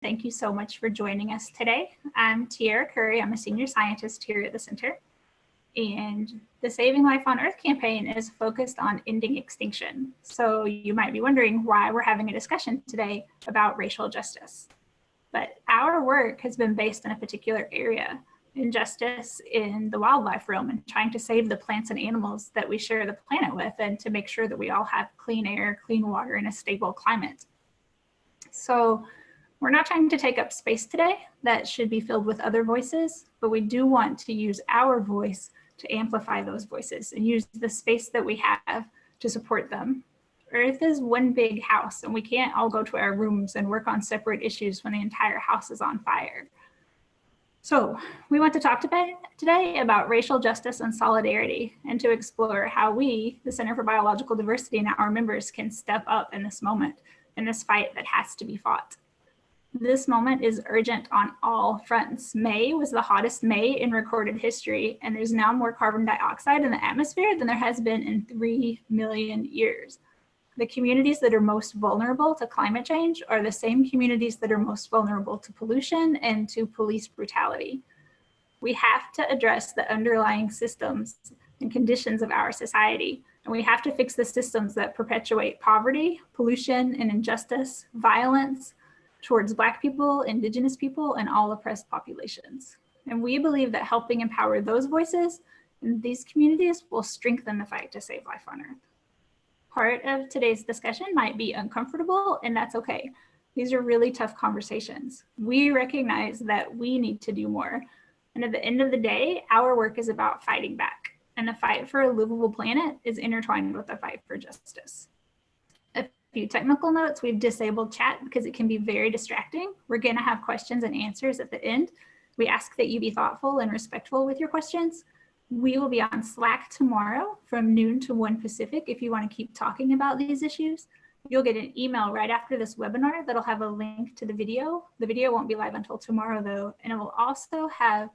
thank you so much for joining us today. I'm Tiara Curry. I'm a senior scientist here at the center. And the Saving Life on Earth campaign is focused on ending extinction. So you might be wondering why we're having a discussion today about racial justice. But our work has been based in a particular area, injustice in the wildlife realm, and trying to save the plants and animals that we share the planet with, and to make sure that we all have clean air, clean water, and a stable climate. So we're not trying to take up space today that should be filled with other voices, but we do want to use our voice to amplify those voices and use the space that we have to support them. Earth is one big house, and we can't all go to our rooms and work on separate issues when the entire house is on fire. So we want to talk today about racial justice and solidarity, and to explore how we, the Center for Biological Diversity, and our members can step up in this moment, in this fight that has to be fought. This moment is urgent on all fronts. May was the hottest May in recorded history, and there's now more carbon dioxide in the atmosphere than there has been in 3 million years. The communities that are most vulnerable to climate change are the same communities that are most vulnerable to pollution and to police brutality. We have to address the underlying systems and conditions of our society, and we have to fix the systems that perpetuate poverty, pollution, and injustice, violence towards Black people, Indigenous people, and all oppressed populations. And we believe that helping empower those voices in these communities will strengthen the fight to save life on Earth. Part of today's discussion might be uncomfortable, and that's okay. These are really tough conversations. We recognize that we need to do more. And at the end of the day, our work is about fighting back. And the fight for a livable planet is intertwined with the fight for justice. A few technical notes: we've disabled chat because it can be very distracting. We're gonna have questions and answers at the end. We ask that you be thoughtful and respectful with your questions. We will be on Slack tomorrow from noon to 1 Pacific if you want to keep talking about these issues. You'll get an email right after this webinar that'll have a link to the video. The video won't be live until tomorrow though, and it will also have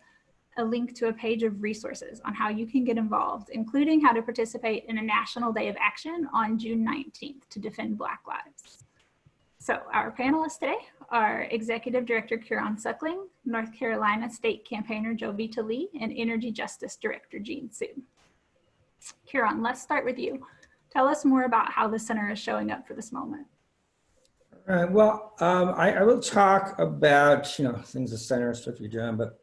a link to a page of resources on how you can get involved, including how to participate in a National Day of Action on June 19th to defend Black lives. So our panelists today are Executive Director Kieran Suckling, North Carolina State Campaigner Jovita Lee, and Energy Justice Director Jean Sue. Kieran, let's start with you. Tell us more about how the center is showing up for this moment. All right, well, I will talk about, things the center is supposed to be doing, but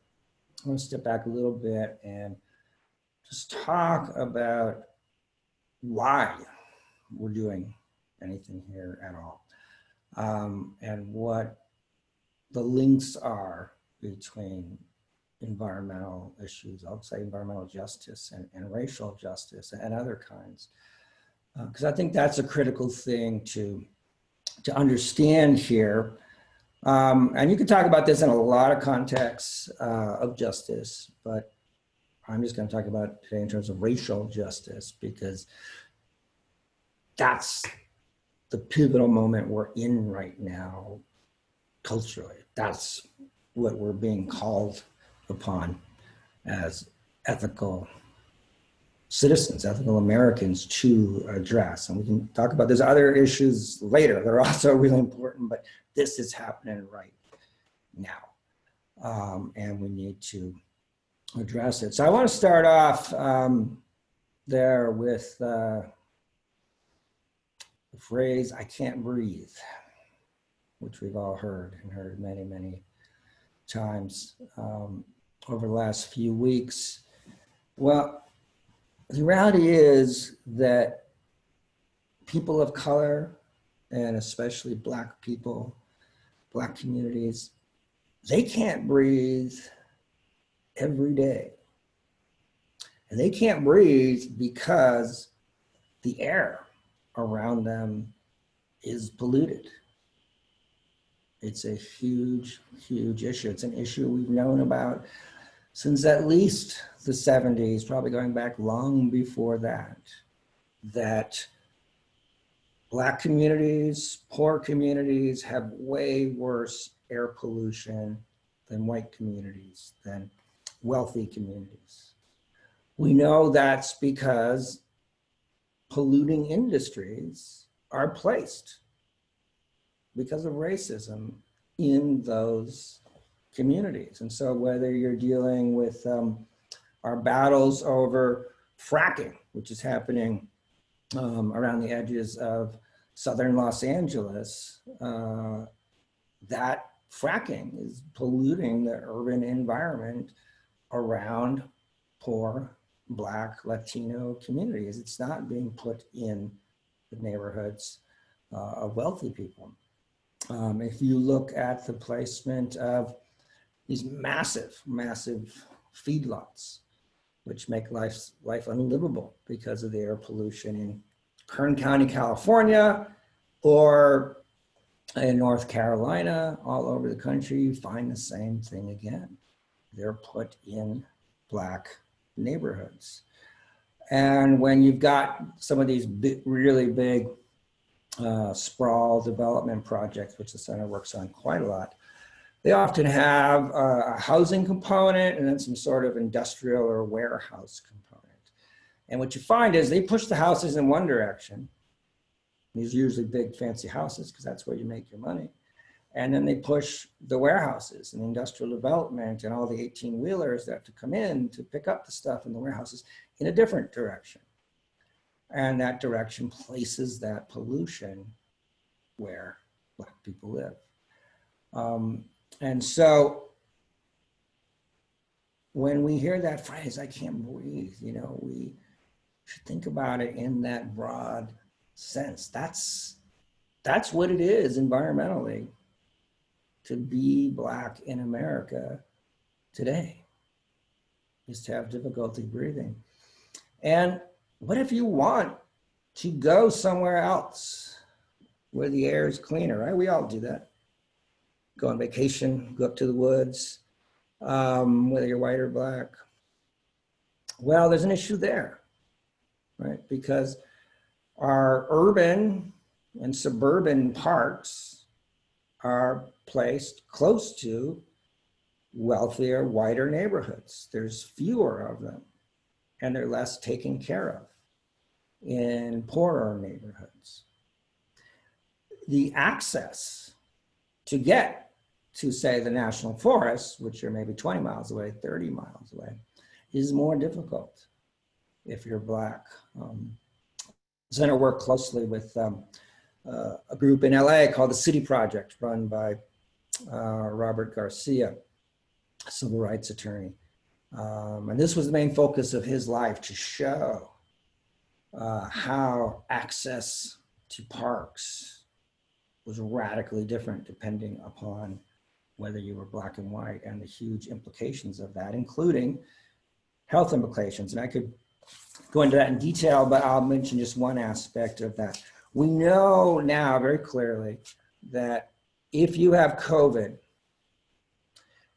I want to step back a little bit and just talk about why we're doing anything here at all, and what the links are between environmental issues, I'll say environmental justice and racial justice and other kinds. Because I think that's a critical thing to understand here. And you can talk about this in a lot of contexts of justice, but I'm just going to talk about it today in terms of racial justice, because that's the pivotal moment we're in right now culturally. That's what we're being called upon as ethical citizens, ethical Americans to address. And we can talk about those other issues later. They're also really important, but this is happening right now. And we need to address it. So I want to start off there with the phrase, "I can't breathe," which we've all heard and heard many, many times over the last few weeks. Well, the reality is that people of color, and especially Black people, Black communities, they can't breathe every day. And they can't breathe because the air around them is polluted. It's a huge, huge issue. It's an issue we've known about since at least the 70s, probably going back long before that, that Black communities, poor communities have way worse air pollution than white communities, than wealthy communities. We know that's because polluting industries are placed because of racism in those communities. And so whether you're dealing with our battles over fracking, which is happening around the edges of southern Los Angeles, that fracking is polluting the urban environment around poor Black, Latino communities. It's not being put in the neighborhoods of wealthy people. If you look at the placement of these massive, massive feedlots, which make life unlivable because of the air pollution in Kern County, California, or in North Carolina, all over the country, you find the same thing again. They're put in Black neighborhoods. And when you've got some of these really big sprawl development projects, which the center works on quite a lot, they often have a housing component and then some sort of industrial or warehouse component. And what you find is they push the houses in one direction. These are usually big fancy houses because that's where you make your money. And then they push the warehouses and industrial development and all the 18-wheelers that have to come in to pick up the stuff in the warehouses in a different direction. And that direction places that pollution where Black people live. And so when we hear that phrase, I can't breathe, you know, we should think about it in that broad sense. That's what it is environmentally to be Black in America today, is to have difficulty breathing. And what if you want to go somewhere else where the air is cleaner, right? We all do that. Go on vacation, go up to the woods, whether you're white or Black. Well, there's an issue there, right? Because our urban and suburban parks are placed close to wealthier, whiter neighborhoods. There's fewer of them, and they're less taken care of in poorer neighborhoods. The access to get to, say, the national forests, which are maybe 20 miles away, 30 miles away, is more difficult if you're Black. Center worked closely with a group in LA called the City Project, run by Robert Garcia, a civil rights attorney. And this was the main focus of his life, to show how access to parks was radically different depending upon whether you were Black and white, and the huge implications of that, including health implications. And I could go into that in detail, but I'll mention just one aspect of that. We know now very clearly that if you have COVID,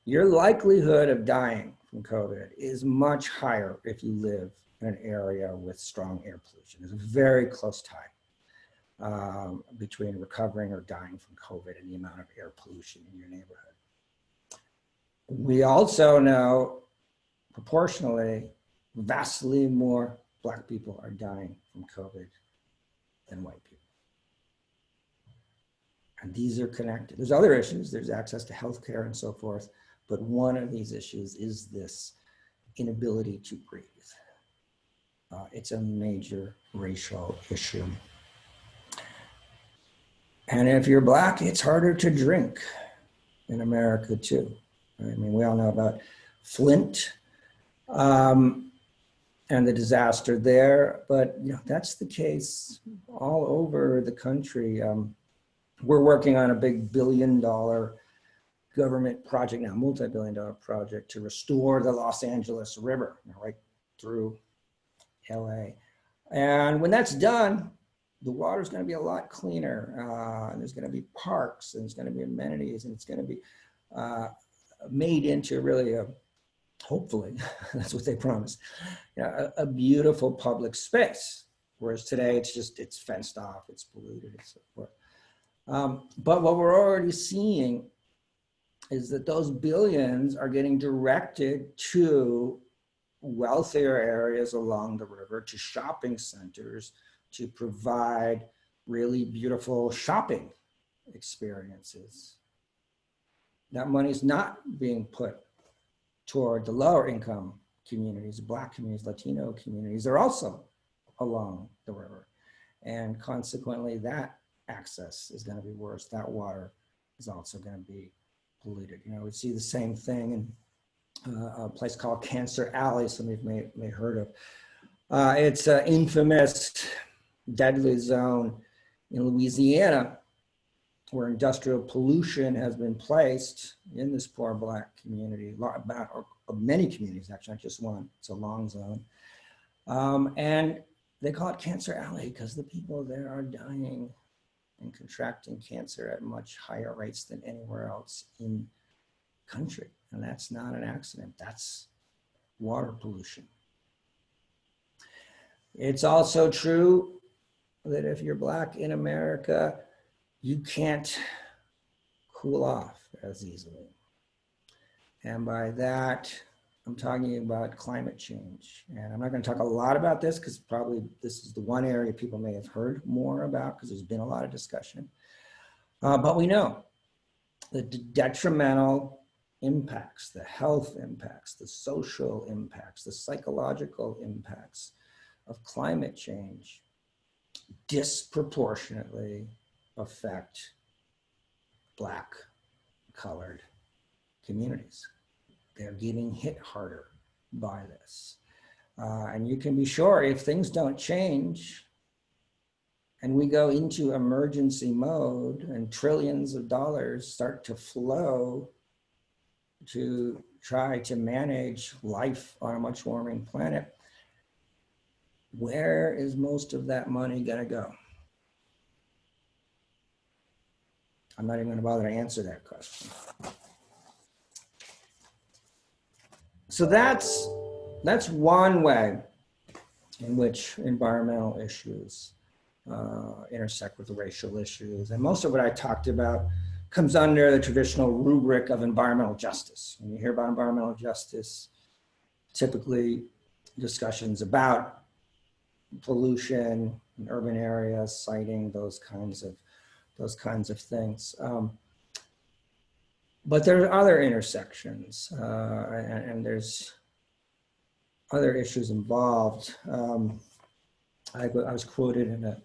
your likelihood of dying from COVID is much higher if you live in an area with strong air pollution. There's a very close tie between recovering or dying from COVID and the amount of air pollution in your neighborhood. We also know proportionally, vastly more Black people are dying from COVID than white people. And these are connected. There's other issues, there's access to healthcare and so forth, but one of these issues is this inability to breathe. It's a major racial issue. And if you're Black, it's harder to drink in America too. I mean, we all know about Flint and the disaster there, but you know, that's the case all over the country. We're working on a big billion-dollar government project now, multi-billion-dollar project to restore the Los Angeles River, right through LA. And when that's done, the water is going to be a lot cleaner. And there's going to be parks, and there's going to be amenities, and it's going to be made into really a, hopefully, that's what they promise, you know, a beautiful public space. Whereas today it's fenced off, it's polluted, and so forth. But what we're already seeing is that those billions are getting directed to wealthier areas along the river, to shopping centers, to provide really beautiful shopping experiences. that money is not being put toward the lower income communities, Black communities, Latino communities. They're also along the river. And consequently, that access is going to be worse. That water is also going to be polluted. You know, we see the same thing in a place called Cancer Alley, some of you may heard of. It's an infamous deadly zone in Louisiana where industrial pollution has been placed in this poor Black community, many communities actually, not just one. It's a long zone. And they call it Cancer Alley because the people there are dying and contracting cancer at much higher rates than anywhere else in the country. And that's not an accident, that's water pollution. It's also true that if you're Black in America, you can't cool off as easily. And by that, I'm talking about climate change. And I'm not going to talk a lot about this because probably this is the one area people may have heard more about because there's been a lot of discussion. But we know that the detrimental impacts, the health impacts, the social impacts, the psychological impacts of climate change disproportionately affect Black, colored communities. They're getting hit harder by this. And you can be sure if things don't change and we go into emergency mode and trillions of dollars start to flow to try to manage life on a much warming planet, where is most of that money gonna go? I'm not even gonna bother to answer that question. So that's one way in which environmental issues intersect with the racial issues. And most of what I talked about comes under the traditional rubric of environmental justice. When you hear about environmental justice, typically discussions about pollution in urban areas, citing those kinds of things. But there are other intersections, and there's other issues involved. I was quoted in a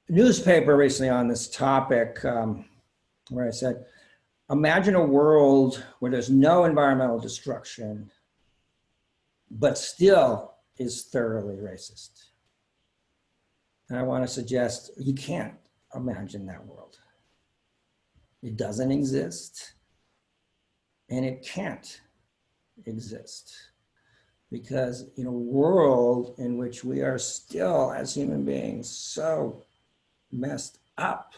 newspaper recently on this topic where I said, imagine a world where there's no environmental destruction, but still is thoroughly racist. And I want to suggest you can't imagine that world. It doesn't exist, and it can't exist. Because in a world in which we are still, as human beings, so messed up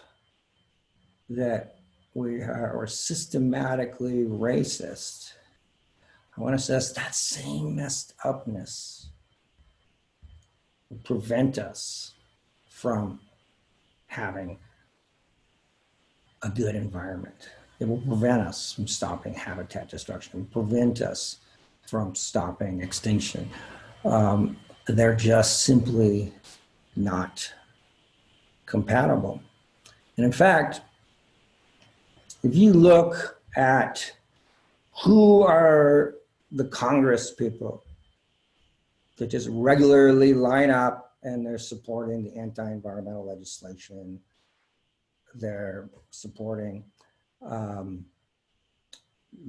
that we are systematically racist, I want to say that same messed upness will prevent us from having a good environment. It will prevent us from stopping habitat destruction. It will prevent us from stopping extinction. They're just simply not compatible. And in fact, if you look at who are the Congress people that just regularly line up and they're supporting the anti-environmental legislation, they're supporting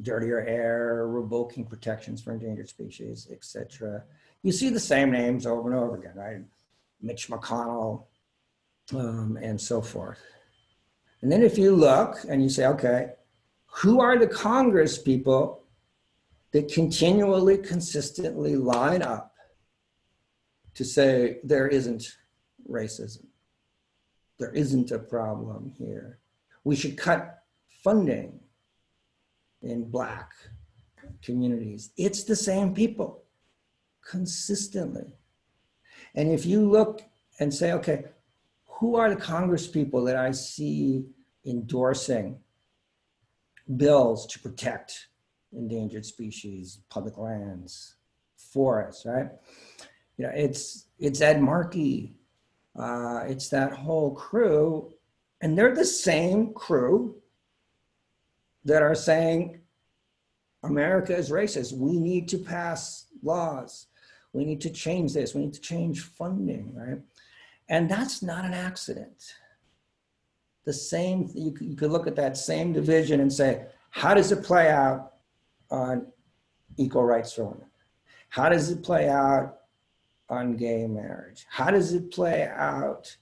dirtier air, revoking protections for endangered species, etc. You see the same names over and over again, right? Mitch McConnell, and so forth. And then if you look and you say, okay, who are the Congress people that continually, consistently line up to say there isn't racism? There isn't a problem here. We should cut funding in Black communities. It's the same people consistently. And if you look and say, okay, who are the Congress people that I see endorsing bills to protect endangered species, public lands, forests, right? You know, it's Ed Markey, it's that whole crew, and they're the same crew that are saying America is racist. We need to pass laws. We need to change this. We need to change funding, right? And that's not an accident. The same, you could look at that same division and say, how does it play out on equal rights for women? How does it play out on gay marriage? How does it play out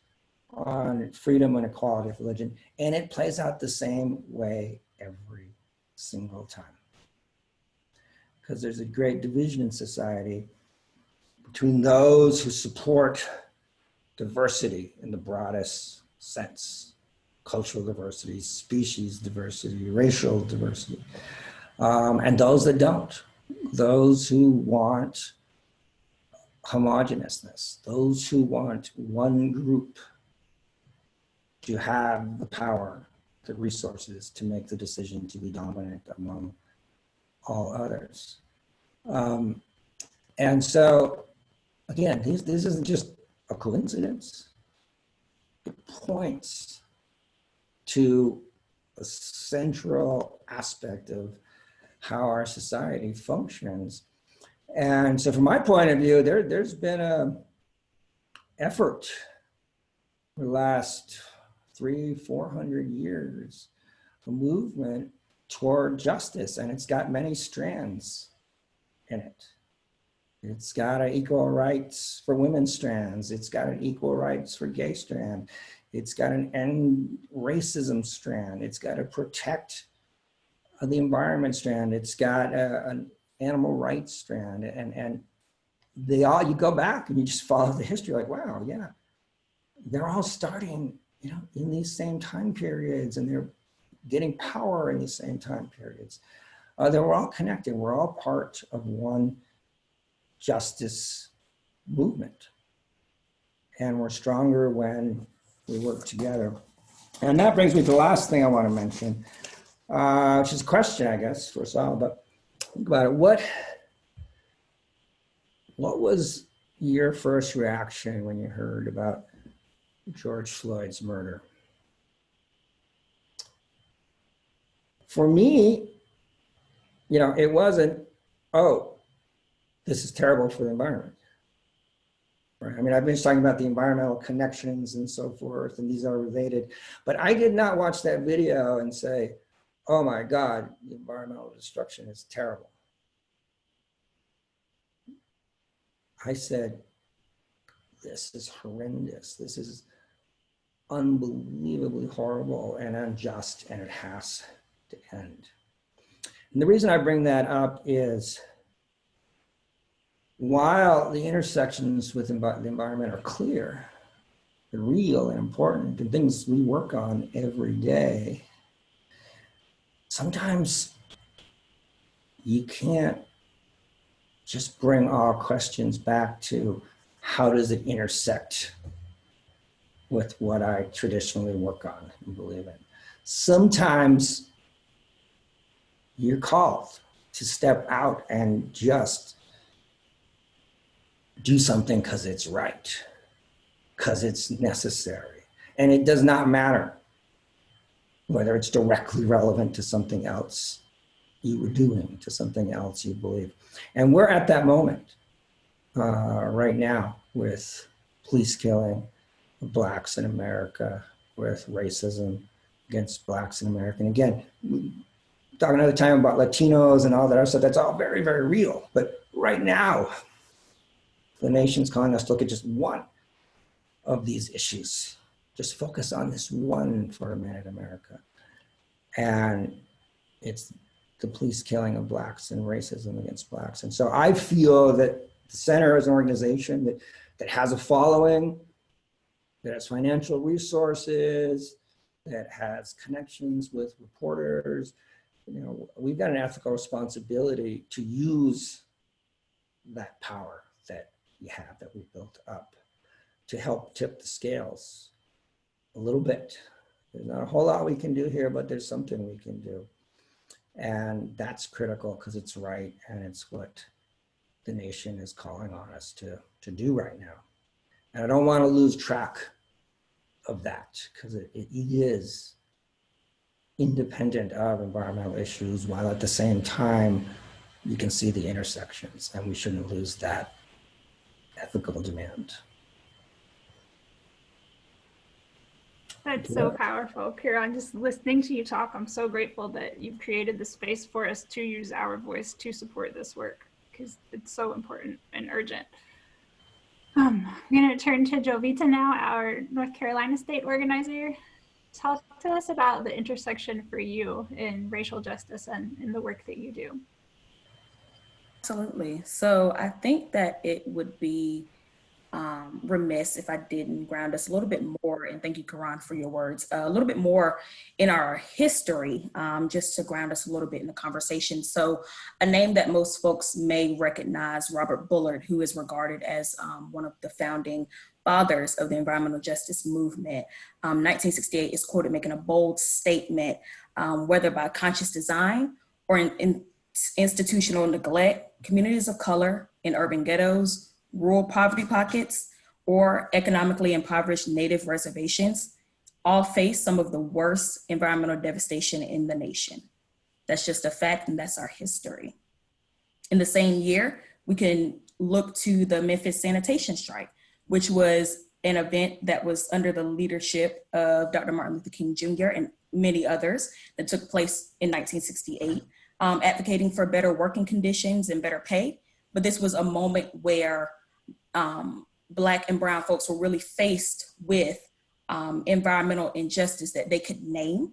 on freedom and equality of religion? And it plays out the same way every single time. Because there's a great division in society between those who support diversity in the broadest sense, cultural diversity, species diversity, racial diversity, and those that don't, those who want homogeneousness, those who want one group to have the power, the resources to make the decision to be dominant among all others. And so, again, this isn't just a coincidence. It points to a central aspect of how our society functions. And so from my point of view, there's been an effort for the last 300-400 years, a movement toward justice, and it's got many strands in it. It's got an equal rights for women strands. It's got an equal rights for gay strand. It's got an end racism strand. It's got a protect the environment strand. It's got an animal rights strand. And they all, you go back and you just follow the history like, wow, yeah, they're all starting, in these same time periods, and they're getting power in these same time periods. We're all connected. We're all part of one justice movement. And we're stronger when we work together. And that brings me to the last thing I want to mention, which is a question, I guess, for us all, but think about it. What was your first reaction when you heard about George Floyd's murder? For me, it wasn't, oh, this is terrible for the environment. Right? I mean, I've been talking about the environmental connections and so forth, and these are related, but I did not watch that video and say, oh my God, the environmental destruction is terrible. I said, this is horrendous. This is unbelievably horrible and unjust, and it has to end. And the reason I bring that up is, while the intersections with the environment are clear, they're real and important, and things we work on every day, sometimes you can't just bring all questions back to how does it intersect with what I traditionally work on and believe in. Sometimes you're called to step out and just do something because it's right, because it's necessary. And it does not matter whether it's directly relevant to something else you were doing, to something else you believe. And we're at that moment right now with police killing of Blacks in America, with racism against Blacks in America. And again, talk another time about Latinos and all that other stuff, that's all very, very real. But right now, the nation's calling us to look at just one of these issues. Just focus on this one for a minute, America. And it's the police killing of Blacks and racism against Blacks. And so I feel that the Center is an organization that has a following, that has financial resources, that has connections with reporters. We've got an ethical responsibility to use that power that we have, that we built up, to help tip the scales a little bit. There's not a whole lot we can do here, but there's something we can do. And that's critical because it's right, and it's what the nation is calling on us to do right now. And I don't want to lose track of that, because it is independent of environmental issues, while at the same time, you can see the intersections, and we shouldn't lose that ethical demand. That's so powerful, Kiran. Just listening to you talk, I'm so grateful that you've created the space for us to use our voice to support this work, because it's so important and urgent. I'm going to turn to Jovita now, our North Carolina state organizer. Talk to us about the intersection for you in racial justice and in the work that you do. Absolutely. So I think that it would be remiss if I didn't ground us a little bit more, and thank you, Karan, for your words, a little bit more in our history, just to ground us a little bit in the conversation. So a name that most folks may recognize, Robert Bullard, who is regarded as one of the founding fathers of the environmental justice movement. 1968 is quoted making a bold statement, whether by conscious design or in institutional neglect, communities of color in urban ghettos, rural poverty pockets, or economically impoverished native reservations all face some of the worst environmental devastation in the nation. That's just a fact, and that's our history. In the same year, we can look to the Memphis Sanitation strike, which was an event that was under the leadership of Dr. Martin Luther King Jr. and many others that took place in 1968, advocating for better working conditions and better pay. But this was a moment where Black and brown folks were really faced with environmental injustice that they could name.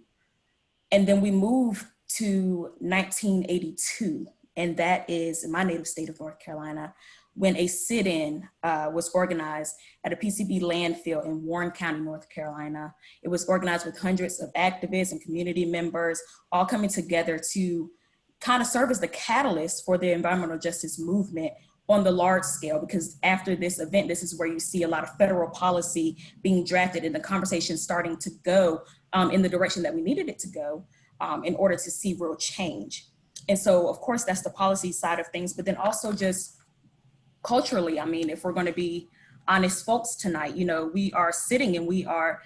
And then we move to 1982, and that is in my native state of North Carolina, when a sit-in was organized at a PCB landfill in Warren County, North Carolina. It was organized with hundreds of activists and community members all coming together to kind of serve as the catalyst for the environmental justice movement on the large scale, because after this event, this is where you see a lot of federal policy being drafted and the conversation starting to go in the direction that we needed it to go in order to see real change. And so, of course, that's the policy side of things, but then also just culturally, I mean, if we're going to be honest folks tonight, you know, we are sitting and we are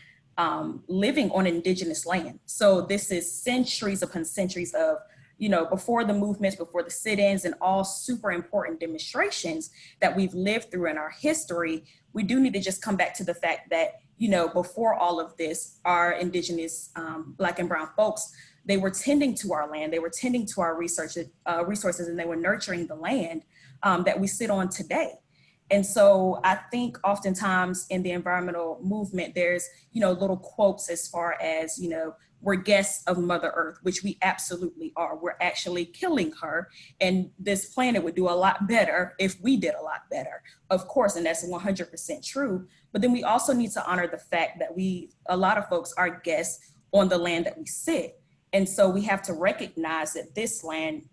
living on indigenous land. So this is centuries upon centuries of, you know, before the movements, before the sit-ins and all super important demonstrations that we've lived through in our history, we do need to just come back to the fact that, you know, before all of this, our indigenous Black and brown folks, they were tending to our land, they were tending to our resources, and they were nurturing the land that we sit on today. And so I think oftentimes in the environmental movement, there's, you know, little quotes as far as, you know, we're guests of Mother Earth, which we absolutely are. We're actually killing her. And this planet would do a lot better if we did a lot better, of course, and that's 100% true. But then we also need to honor the fact that a lot of folks are guests on the land that we sit. And so we have to recognize that this land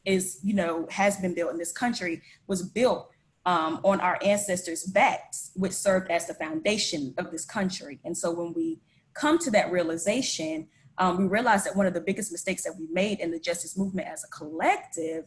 is, you know, has been built in this country, was built on our ancestors' backs, which served as the foundation of this country. And so when we come to that realization, we realize that one of the biggest mistakes that we made in the justice movement as a collective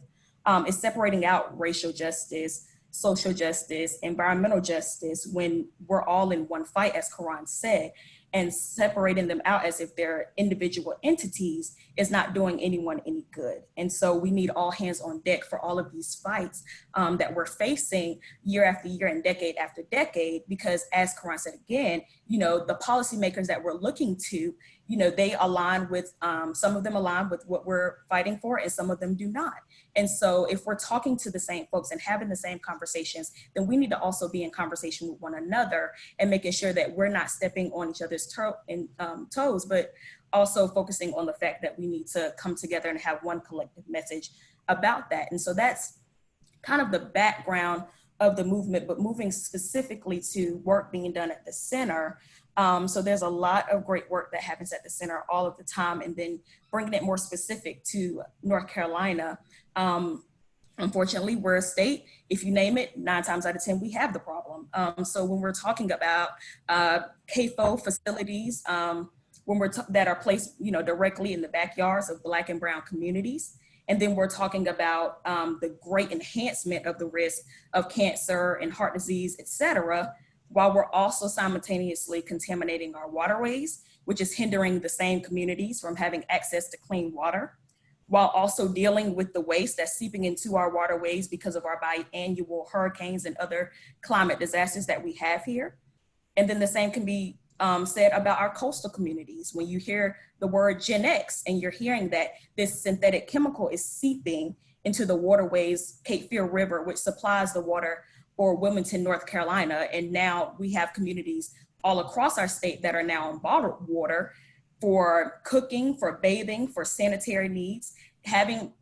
is separating out racial justice, social justice, environmental justice, when we're all in one fight, as Karan said, and separating them out as if they're individual entities is not doing anyone any good. And so we need all hands on deck for all of these fights that we're facing year after year and decade after decade, because as Karan said again, you know, the policymakers that we're looking to, you know, they align with, some of them align with what we're fighting for and some of them do not. And so if we're talking to the same folks and having the same conversations, then we need to also be in conversation with one another and making sure that we're not stepping on each other's toes, but also focusing on the fact that we need to come together and have one collective message about that. And so that's kind of the background of the movement, but moving specifically to work being done at the center. So there's a lot of great work that happens at the center all of the time, and then bringing it more specific to North Carolina. Unfortunately, we're a state, if you name it, 9 times out of 10, we have the problem. So when we're talking about CAFO facilities, that are placed, you know, directly in the backyards of Black and brown communities, and then we're talking about the great enhancement of the risk of cancer and heart disease, et cetera, while we're also simultaneously contaminating our waterways, which is hindering the same communities from having access to clean water, while also dealing with the waste that's seeping into our waterways because of our biannual hurricanes and other climate disasters that we have here. And then the same can be said about our coastal communities. When you hear the word Gen X and you're hearing that this synthetic chemical is seeping into the waterways, Cape Fear River, which supplies the water for Wilmington, North Carolina. And now we have communities all across our state that are now on bottled water for cooking, for bathing, for sanitary needs.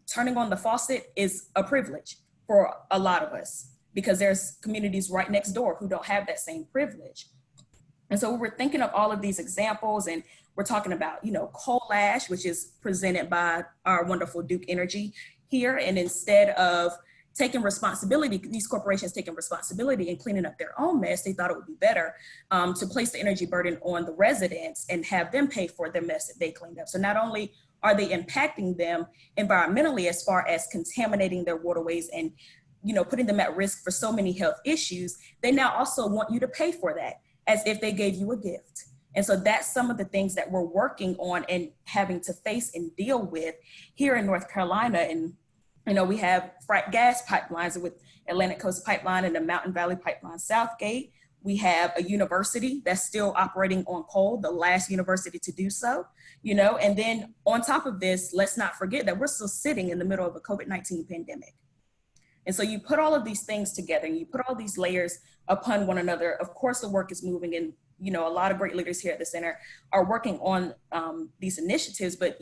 Turning on the faucet is a privilege for a lot of us because there's communities right next door who don't have that same privilege. And so we're thinking of all of these examples, and we're talking about, coal ash, which is presented by our wonderful Duke Energy here. And instead of taking responsibility, these corporations taking responsibility and cleaning up their own mess, they thought it would be better to place the energy burden on the residents and have them pay for their mess that they cleaned up. So not only are they impacting them environmentally as far as contaminating their waterways and putting them at risk for so many health issues, they now also want you to pay for that as if they gave you a gift. And so that's some of the things that we're working on and having to face and deal with here in North Carolina. And we have frac gas pipelines with Atlantic Coast Pipeline and the Mountain Valley Pipeline Southgate. We have a university that's still operating on coal, the last university to do so, and then on top of this, let's not forget that we're still sitting in the middle of a COVID-19 pandemic. And so you put all of these things together and you put all these layers upon one another. Of course, the work is moving, and, a lot of great leaders here at the center are working on these initiatives, but,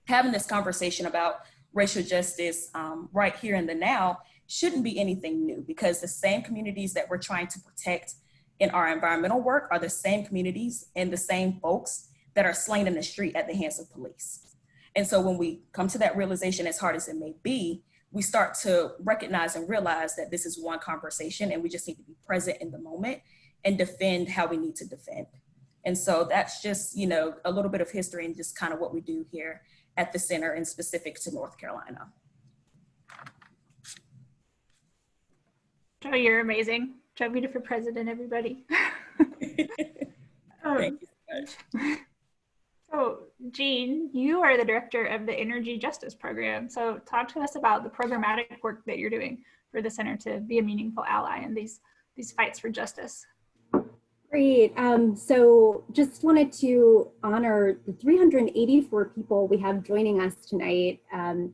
having this conversation about racial justice right here in the now shouldn't be anything new, because the same communities that we're trying to protect in our environmental work are the same communities and the same folks that are slain in the street at the hands of police. And so when we come to that realization, as hard as it may be, we start to recognize and realize that this is one conversation and we just need to be present in the moment and defend how we need to defend. And so that's just, a little bit of history and just kind of what we do here at the center and specific to North Carolina. Joe, you're amazing. Joe Vita for president, everybody. Thank you so much. So Jean, you are the director of the Energy Justice Program. So talk to us about the programmatic work that you're doing for the center to be a meaningful ally in these fights for justice. Great. So just wanted to honor the 384 people we have joining us tonight.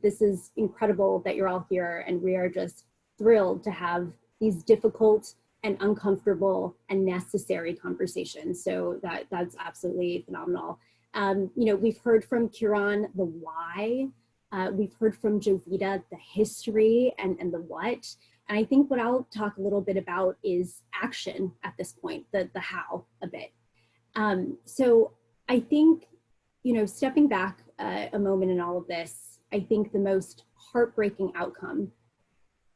This is incredible that you're all here, and we are just thrilled to have these difficult and uncomfortable and necessary conversations. So that's absolutely phenomenal. We've heard from Kiran the why, we've heard from Jovita the history and the what. And I think what I'll talk a little bit about is action at this point, the how a bit. So I think, stepping back a moment in all of this, I think the most heartbreaking outcome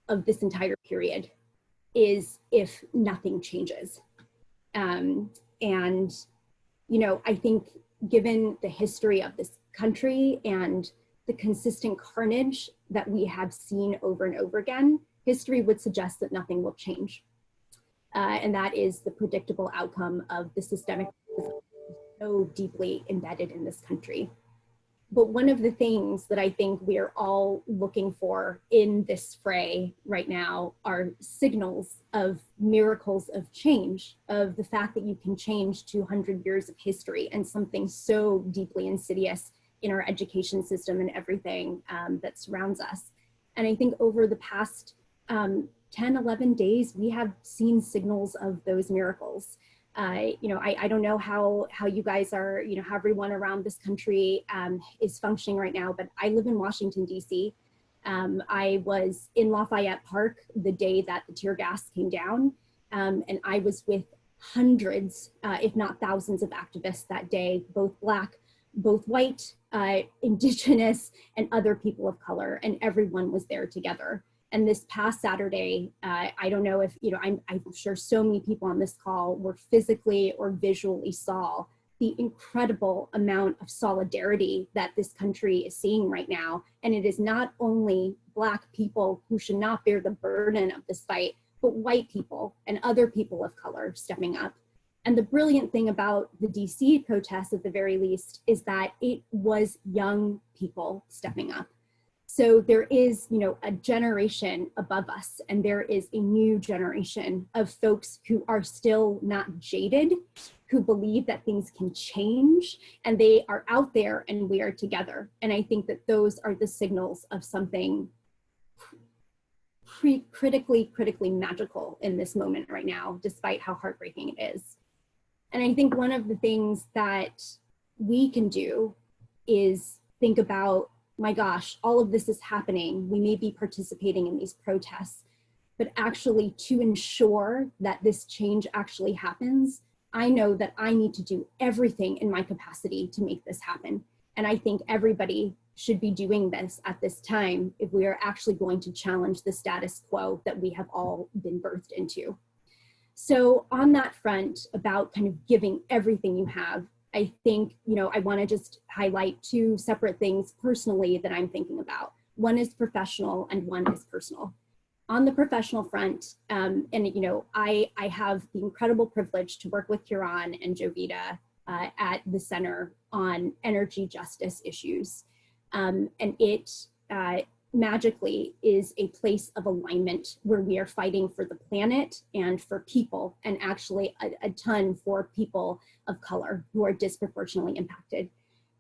of this entire period is if nothing changes. I think given the history of this country and the consistent carnage that we have seen over and over again, history would suggest that nothing will change. And that is the predictable outcome of the systemic racism so deeply embedded in this country. But one of the things that I think we are all looking for in this fray right now are signals of miracles of change, of the fact that you can change 200 years of history and something so deeply insidious in our education system and everything that surrounds us. And I think over the past 10, 11 days, we have seen signals of those miracles. I don't know how you guys are, how everyone around this country is functioning right now, but I live in Washington, D.C. I was in Lafayette Park the day that the tear gas came down, and I was with hundreds, if not thousands of activists that day, both Black, both white, Indigenous, and other people of color, and everyone was there together. And this past Saturday, I don't know if, I'm sure so many people on this call were physically or visually saw the incredible amount of solidarity that this country is seeing right now. And it is not only Black people who should not bear the burden of this fight, but white people and other people of color stepping up. And the brilliant thing about the DC protests, at the very least, is that it was young people stepping up. So there is, a generation above us, and there is a new generation of folks who are still not jaded, who believe that things can change, and they are out there and we are together. And I think that those are the signals of something critically magical in this moment right now, despite how heartbreaking it is. And I think one of the things that we can do is think about, my gosh, all of this is happening. We may be participating in these protests, but actually to ensure that this change actually happens, I know that I need to do everything in my capacity to make this happen. And I think everybody should be doing this at this time if we are actually going to challenge the status quo that we have all been birthed into. So on that front, about kind of giving everything you have, I think, I want to just highlight two separate things personally that I'm thinking about. One is professional and one is personal. On the professional front, I have the incredible privilege to work with Huron and Jovita at the Center on energy justice issues. And it magically is a place of alignment where we are fighting for the planet and for people, and actually a ton for people of color who are disproportionately impacted.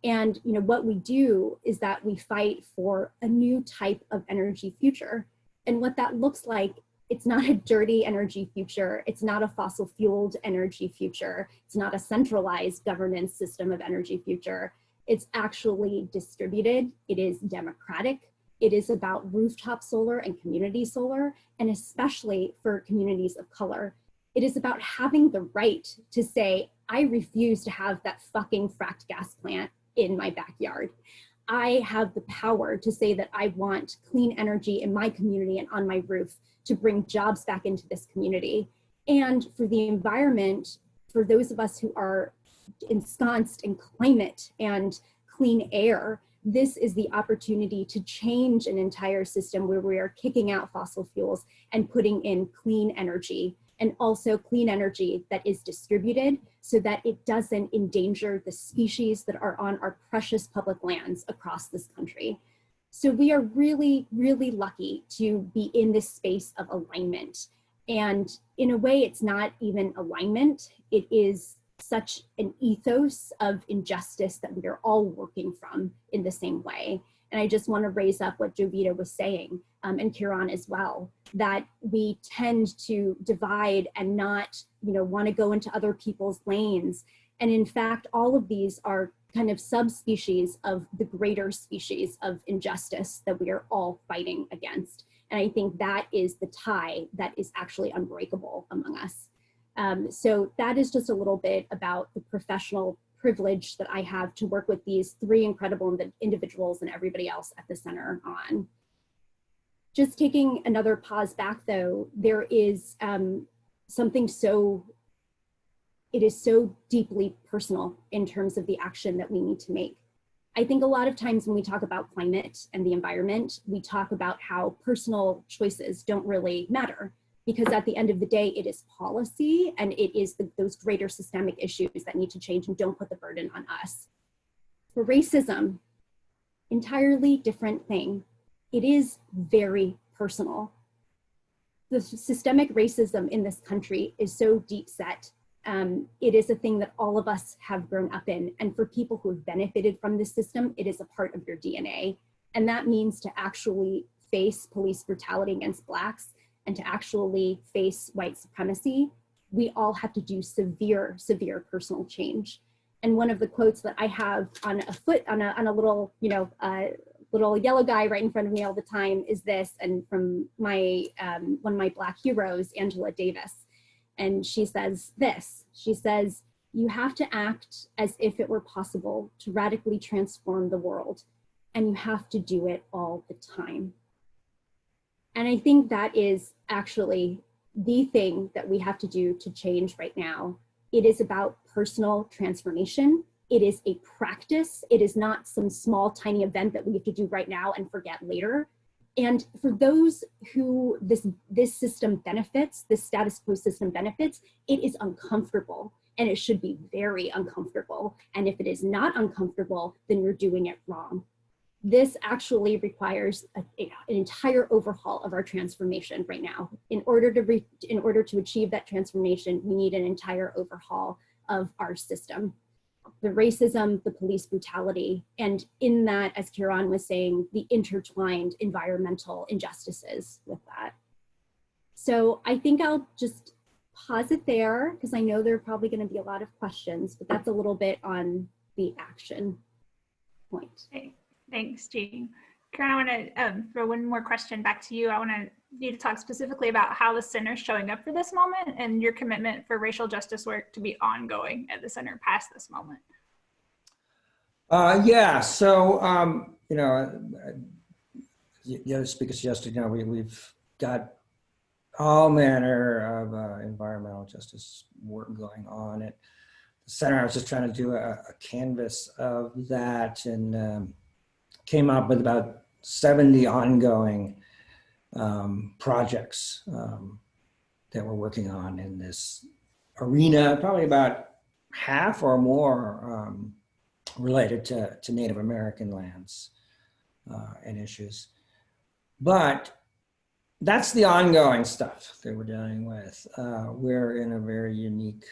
And what we do is that we fight for a new type of energy future. And what that looks like, it's not a dirty energy future. It's not a fossil fueled energy future. It's not a centralized governance system of energy future. It's actually distributed. It is democratic. It is about rooftop solar and community solar, and especially for communities of color. It is about having the right to say, I refuse to have that fucking fracked gas plant in my backyard. I have the power to say that I want clean energy in my community and on my roof to bring jobs back into this community. And for the environment, for those of us who are ensconced in climate and clean air, this is the opportunity to change an entire system where we are kicking out fossil fuels and putting in clean energy, and also clean energy that is distributed so that it doesn't endanger the species that are on our precious public lands across this country. So we are really, really lucky to be in this space of alignment. And in a way, it's not even alignment. It is such an ethos of injustice that we are all working from in the same way. And I just want to raise up what Jovita was saying, and Kiran as well, that we tend to divide and not, want to go into other people's lanes. And in fact, all of these are kind of subspecies of the greater species of injustice that we are all fighting against. And I think that is the tie that is actually unbreakable among us. So that is just a little bit about the professional privilege that I have to work with these three incredible individuals and everybody else at the center on. Just taking another pause back though, there is something it is so deeply personal in terms of the action that we need to make. I think a lot of times when we talk about climate and the environment, we talk about how personal choices don't really matter, because at the end of the day, it is policy and it is those greater systemic issues that need to change and don't put the burden on us. For racism, entirely different thing. It is very personal. The systemic racism in this country is so deep set. It is a thing that all of us have grown up in. And for people who have benefited from this system, it is a part of your DNA. And that means to actually face police brutality against Blacks and to actually face white supremacy, we all have to do severe, severe personal change. And one of the quotes that I have on a little, little yellow guy right in front of me all the time is this, and from my, one of my Black heroes, Angela Davis. And she says this, she says, you have to act as if it were possible to radically transform the world, and you have to do it all the time. And I think that is actually the thing that we have to do to change right now. It is about personal transformation. It is a practice. It is not some small, tiny event that we have to do right now and forget later. And for those who this system benefits, this status quo system benefits, it is uncomfortable. and it should be very uncomfortable. And if it is not uncomfortable, then you're doing it wrong. This actually requires an entire overhaul of our transformation right now. In order to achieve that transformation, we need an entire overhaul of our system. The racism, the police brutality, and in that, as Kieran was saying, the intertwined environmental injustices with that. So I think I'll just pause it there because I know there are probably going to be a lot of questions, but that's a little bit on the action point. Okay. Thanks, Jean. Karen, I want to throw one more question back to you. I want you to talk specifically about how the center's showing up for this moment and your commitment for racial justice work to be ongoing at the center past this moment. Yeah, so, you know, the other speaker suggested, you know, we've got all manner of environmental justice work going on at the center. I was just trying to do a canvas of that and came up with about 70 ongoing projects that we're working on in this arena, probably about half or more related to Native American lands and issues. But that's the ongoing stuff that we're dealing with. We're in a very unique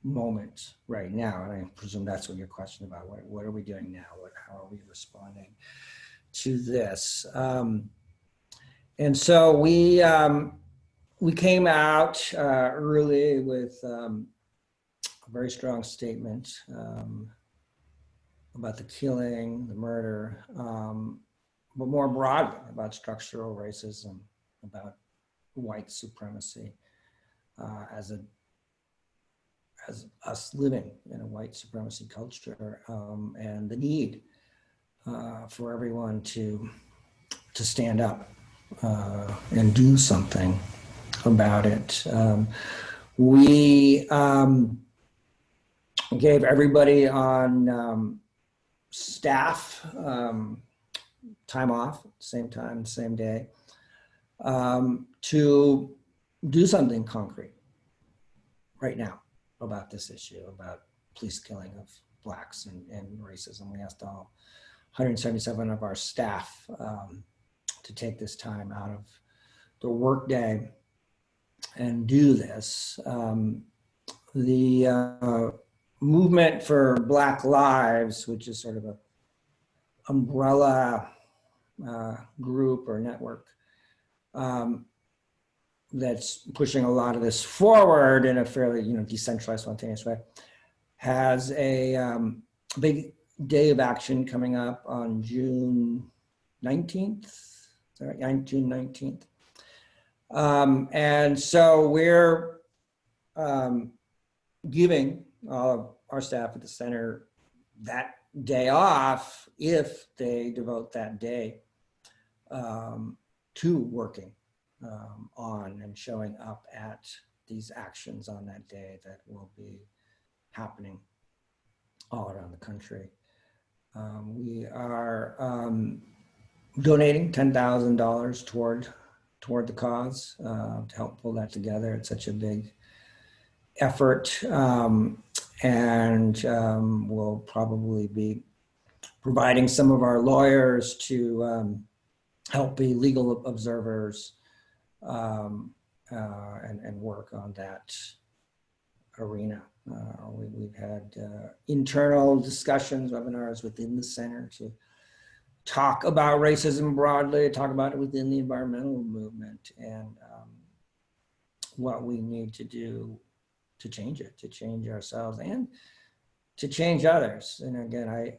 moment right now, and I presume that's what your question about. What are we doing now? How are we responding to this? And so we came out early with a very strong statement about the killing, the murder, but more broadly about structural racism, about white supremacy as us living in a white supremacy culture, and the need for everyone to stand up and do something about it. We gave everybody on staff time off, same time, same day, to do something concrete right now about this issue, about police killing of Blacks and racism. We asked all 177 of our staff to take this time out of the workday and do this. The movement for Black Lives, which is sort of a umbrella group or network that's pushing a lot of this forward in a fairly, you know, decentralized, spontaneous way, has a big day of action coming up on June 19th. Is that right? June 19th. And so we're giving all of our staff at the center that day off if they devote that day to working on and showing up at these actions on that day that will be happening all around the country. We are donating $10,000 toward the cause to help pull that together. It's such a big effort, and we'll probably be providing some of our lawyers to help be legal observers and work on that arena. We've had internal discussions, webinars within the center to talk about racism broadly, talk about it within the environmental movement, and what we need to do to change it, to change ourselves and to change others. And again,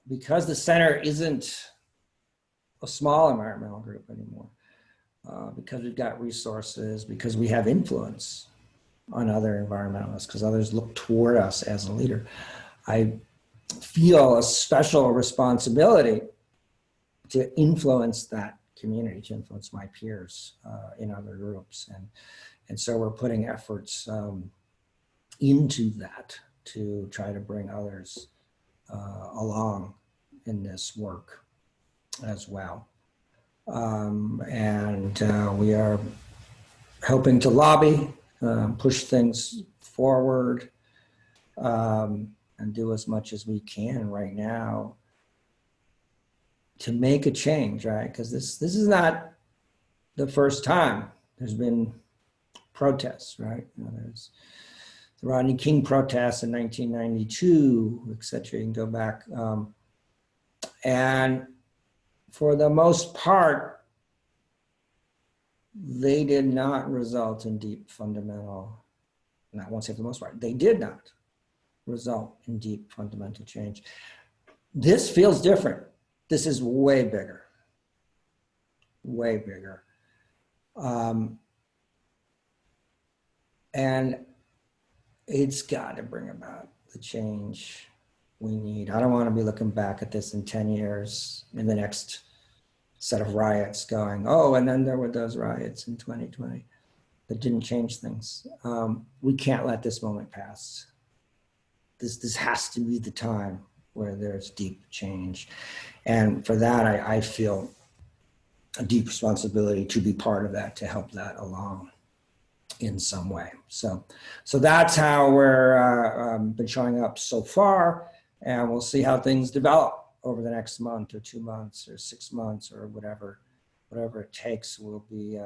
because the center isn't a small environmental group anymore, because we've got resources, because we have influence on other environmentalists, because others look toward us as a leader, I feel a special responsibility to influence that community, to influence my peers in other groups. And so we're putting efforts into that to try to bring others along in this work as well. And we are helping to lobby, push things forward and do as much as we can right now to make a change, right? Because this is not the first time there's been protests, right? There's the Rodney King protests in 1992, et cetera. You can go back. And for the most part, they did not result in deep fundamental, and I won't say for the most part, they did not result in deep fundamental change. This feels different. This is way bigger, way bigger. And it's got to bring about the change we need. I don't want to be looking back at this in 10 years in the next set of riots going, oh, and then there were those riots in 2020 that didn't change things. We can't let this moment pass. This has to be the time where there's deep change. And for that, I feel a deep responsibility to be part of that, to help that along in some way. So that's how we're been showing up so far, and we'll see how things develop over the next month or 2 months or 6 months or whatever it takes. We'll be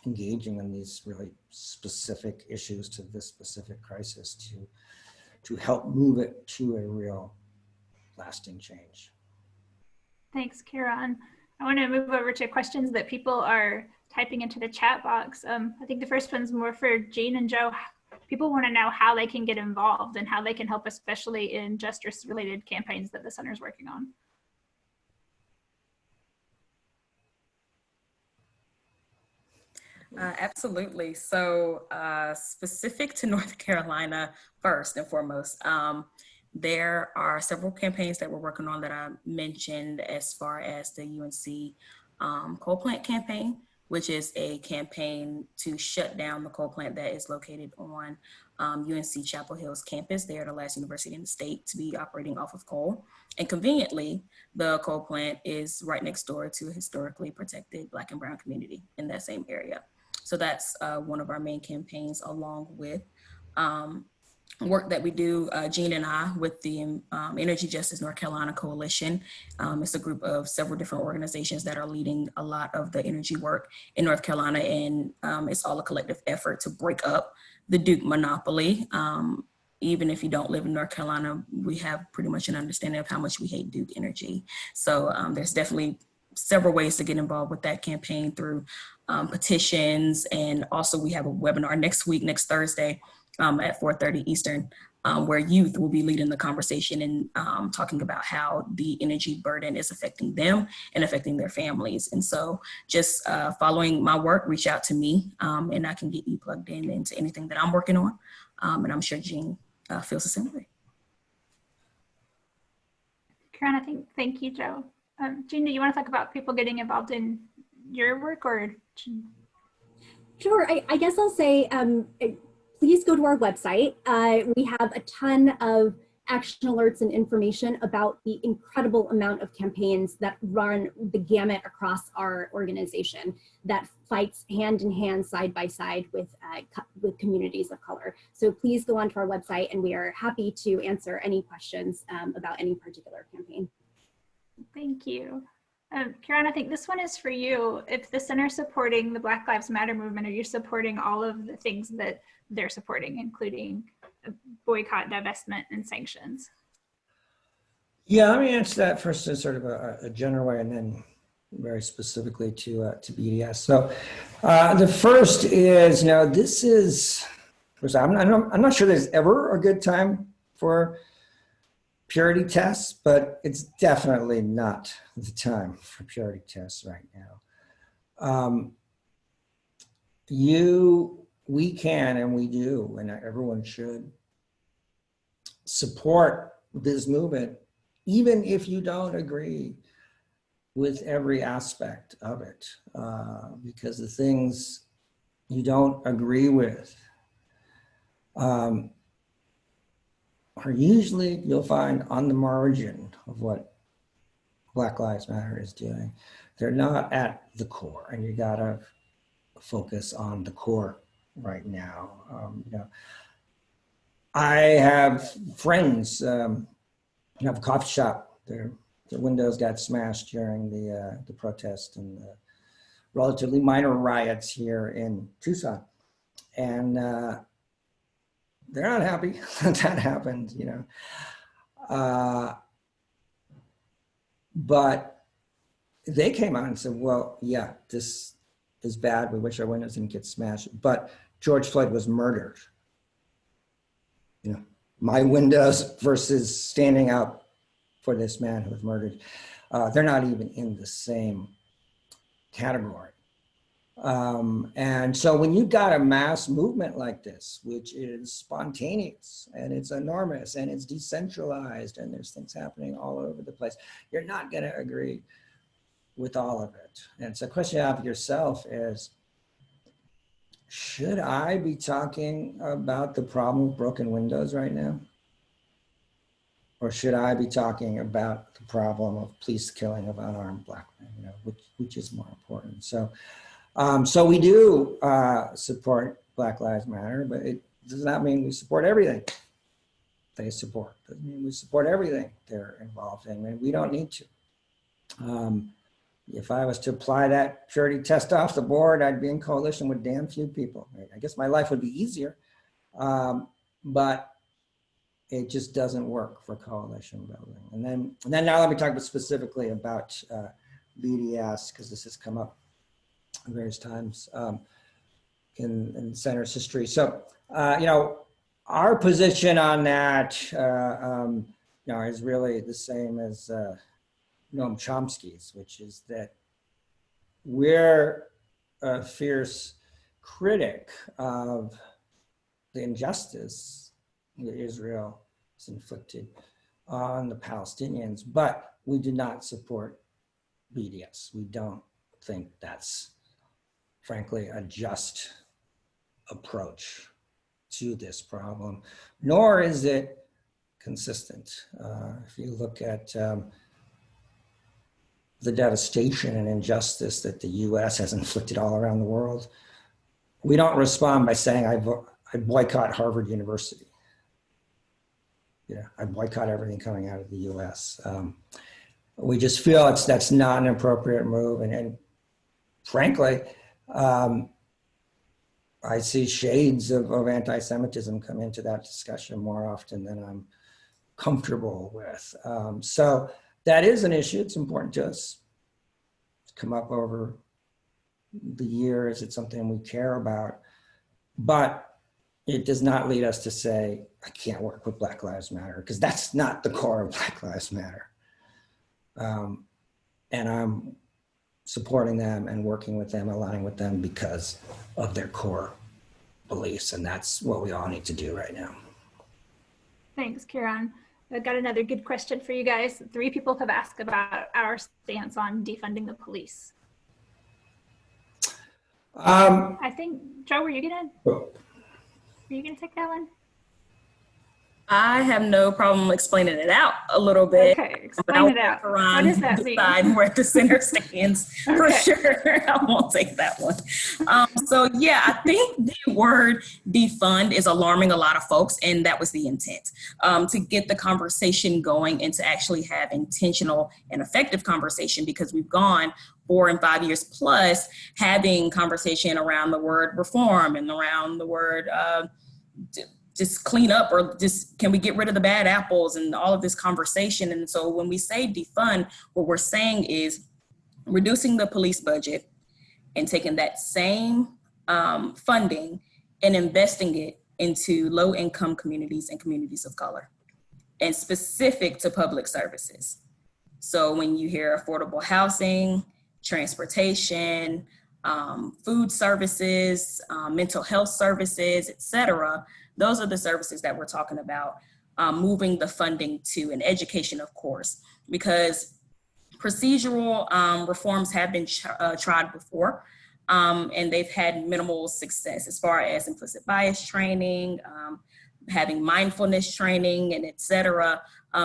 engaging in these really specific issues to this specific crisis to help move it to a real lasting change. Thanks, Kieran. I want to move over to questions that people are typing into the chat box. I think the first one's more for Jean and Joe. People want to know how they can get involved and how they can help, especially in justice-related campaigns that the center's working on. Absolutely. So specific to North Carolina, first and foremost, there are several campaigns that we're working on that I mentioned, as far as the UNC coal plant campaign, which is a campaign to shut down the coal plant that is located on UNC Chapel Hill's campus. They are the last university in the state to be operating off of coal. And conveniently, the coal plant is right next door to a historically protected Black and Brown community in that same area. So that's one of our main campaigns, along with work that we do, Jean and I, with the Energy Justice North Carolina Coalition. It's a group of several different organizations that are leading a lot of the energy work in North Carolina, and it's all a collective effort to break up the Duke monopoly. Even if you don't live in North Carolina, we have pretty much an understanding of how much we hate Duke Energy. So there's definitely several ways to get involved with that campaign through petitions. And also we have a webinar next week, next Thursday, at 4:30 Eastern, where youth will be leading the conversation and talking about how the energy burden is affecting them and affecting their families. And so just following my work, reach out to me and I can get you plugged in into anything that I'm working on. And I'm sure Jean feels the same way. Karen, thank you, Joe. Jean, do you want to talk about people getting involved in your work, or? Sure, I guess I'll say, please go to our website. We have a ton of action alerts and information about the incredible amount of campaigns that run the gamut across our organization that fights hand in hand, side by side with communities of color. So please go onto our website, and we are happy to answer any questions about any particular campaign. Thank you. Karen, I think this one is for you. If the center is supporting the Black Lives Matter movement, are you supporting all of the things that they're supporting, including boycott, divestment, and sanctions? Yeah, let me answer that first in sort of a general way, and then very specifically to BDS. So the first is, this is, I'm not sure there's ever a good time for purity tests, but it's definitely not the time for purity tests right now. We can, and we do, and everyone should support this movement, even if you don't agree with every aspect of it, because the things you don't agree with are usually, you'll find, on the margin of what Black Lives Matter is doing. They're not at the core, and you gotta focus on the core right now. I have friends, have a coffee shop. Their windows got smashed during the protest and the relatively minor riots here in Tucson. And they're not happy that happened, but they came out and said, well, yeah, this is bad. We wish our windows didn't get smashed, but George Floyd was murdered. My windows versus standing out for this man who was murdered. They're not even in the same category. And so when you've got a mass movement like this, which is spontaneous and it's enormous and it's decentralized and there's things happening all over the place, you're not going to agree with all of it. And so the question you have yourself is, should I be talking about the problem of broken windows right now? Or should I be talking about the problem of police killing of unarmed Black men, which is more important? So we do support Black Lives Matter, but it does not mean we support everything they support. It doesn't mean we support everything they're involved in, and we don't need to. If I was to apply that purity test off the board, I'd be in coalition with damn few people. I guess my life would be easier, but it just doesn't work for coalition building. And then now let me talk specifically about BDS, because this has come up various times in the center's history. So, our position on that, is really the same as Noam Chomsky's, which is that we're a fierce critic of the injustice that Israel has inflicted on the Palestinians, but we do not support BDS. We don't think that's, frankly, a just approach to this problem, nor is it consistent. If you look at the devastation and injustice that the US has inflicted all around the world, we don't respond by saying, I boycott Harvard University. I boycott everything coming out of the US. We just feel that's not an appropriate move. And frankly, I see shades of anti-Semitism come into that discussion more often than I'm comfortable with. So that is an issue. It's important to us. It's come up over the years. It's something we care about. But it does not lead us to say, I can't work with Black Lives Matter, because that's not the core of Black Lives Matter. And I'm supporting them and working with them, aligning with them because of their core beliefs. And that's what we all need to do right now. Thanks, Kieran. I've got another good question for you guys. 3 people have asked about our stance on defunding the police. I think, Joe, were you gonna take that one? I have no problem explaining it out a little bit. Okay, explain it out. What does that mean? Where the center stands. Okay. For sure. I won't take that one. So yeah, I think the word defund is alarming a lot of folks, and that was the intent, to get the conversation going and to actually have intentional and effective conversation, because we've gone 4 and 5 years plus having conversation around the word reform and around the word just clean up, or just can we get rid of the bad apples and all of this conversation. And so when we say defund, what we're saying is reducing the police budget and taking that same funding and investing it into low-income communities and communities of color, and specific to public services. So when you hear affordable housing, transportation, food services, mental health services, et cetera, those are the services that we're talking about, moving the funding to, and education, of course, because procedural reforms have been tried before, and they've had minimal success as far as implicit bias training, having mindfulness training, and et cetera.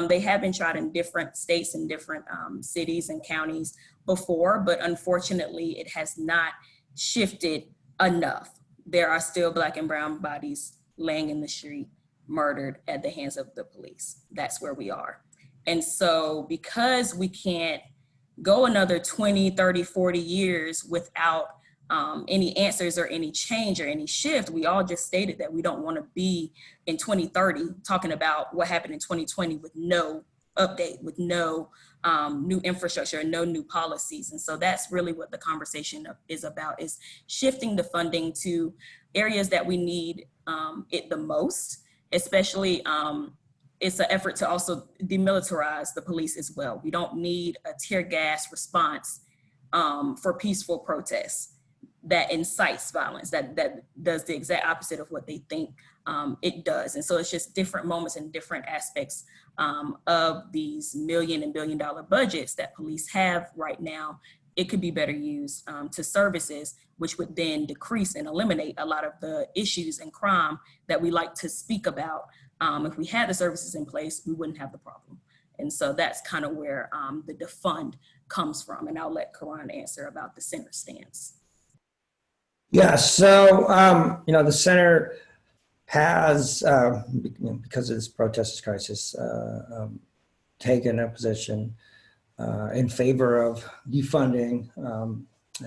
They have been tried in different states and different cities and counties before, but unfortunately it has not shifted enough. There are still Black and brown bodies laying in the street, murdered at the hands of the police. That's where we are. And so because we can't go another 20, 30, 40 years without any answers or any change or any shift, we all just stated that we don't want to be in 2030 talking about what happened in 2020 with no update, with no new infrastructure and no new policies. And so that's really what the conversation is about, is shifting the funding to areas that we need it the most, especially it's an effort to also demilitarize the police as well. We don't need a tear gas response for peaceful protests that incites violence, that does the exact opposite of what they think it does. And so it's just different moments and different aspects of these million and billion dollar budgets that police have right now. It could be better used to services, which would then decrease and eliminate a lot of the issues and crime that we like to speak about. If we had the services in place, we wouldn't have the problem. And so that's kind of where the defund comes from. And I'll let Karan answer about the center stance. Yeah, so, the center has, because of this protest crisis, taken a position in favor of defunding,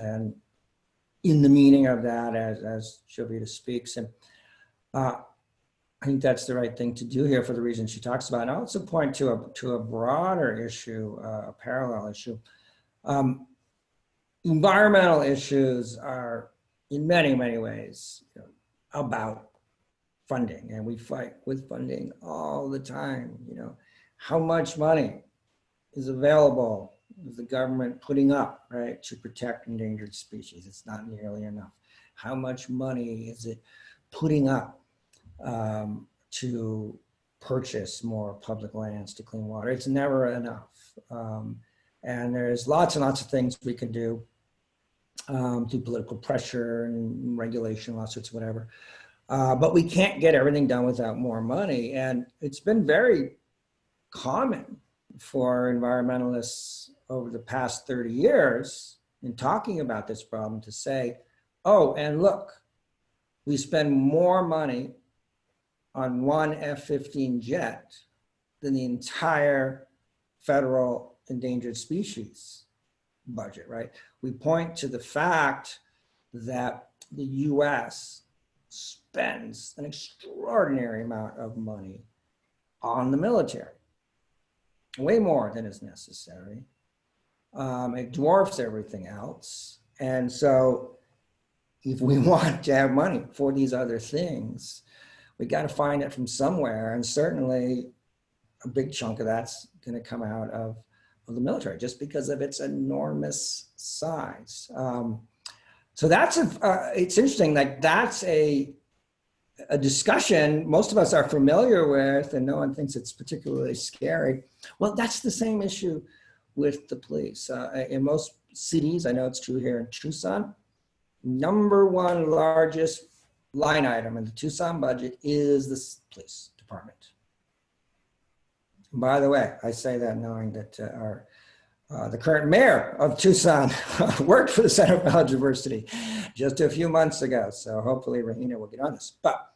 and in the meaning of that, as Jovita speaks. And I think that's the right thing to do here for the reasons she talks about. And I also point to a broader issue, a parallel issue. Environmental issues are, in many, many ways, about funding, and we fight with funding all the time. How much money is available, is the government putting up, right, to protect endangered species? It's not nearly enough. How much money is it putting up to purchase more public lands to clean water? It's never enough. And there's lots and lots of things we can do through political pressure and regulation, lawsuits, whatever. But we can't get everything done without more money. And it's been very common for environmentalists over the past 30 years in talking about this problem to say, oh, and look, we spend more money on one F-15 jet than the entire federal endangered species budget, right? We point to the fact that the US spends an extraordinary amount of money on the military, way more than is necessary. It dwarfs everything else. And so if we want to have money for these other things, we got to find it from somewhere. And certainly a big chunk of that's going to come out of the military, just because of its enormous size. So that's it's interesting. Like, that's a discussion most of us are familiar with, and no one thinks it's particularly scary. Well, that's the same issue with the police. In most cities, I know it's true here in Tucson, number one largest line item in the Tucson budget is the police department. By the way, I say that knowing that the current mayor of Tucson worked for the Center for Biodiversity just a few months ago. So hopefully Rahina will get on this. But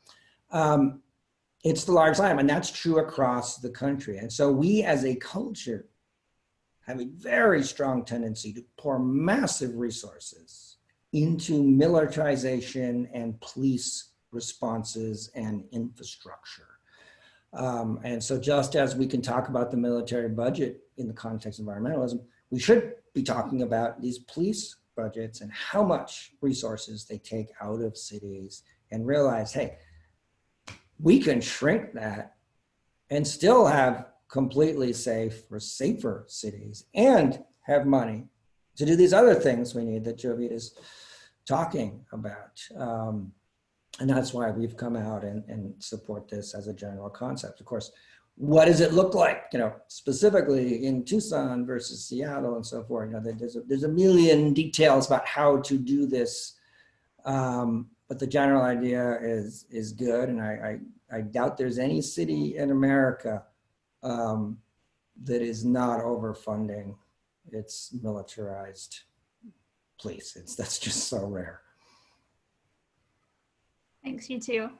it's the large line, and that's true across the country. And so we as a culture have a very strong tendency to pour massive resources into militarization and police responses and infrastructure. And so just as we can talk about the military budget in the context of environmentalism, we should be talking about these police budgets and how much resources they take out of cities, and realize, hey, we can shrink that and still have completely safe or safer cities and have money to do these other things we need that Jovita is talking about. And that's why we've come out and support this as a general concept. Of course, what does it look like, specifically in Tucson versus Seattle and so forth? There's a million details about how to do this, but the general idea is good. And I doubt there's any city in America that is not overfunding its militarized police. That's just so rare. Thanks, you too.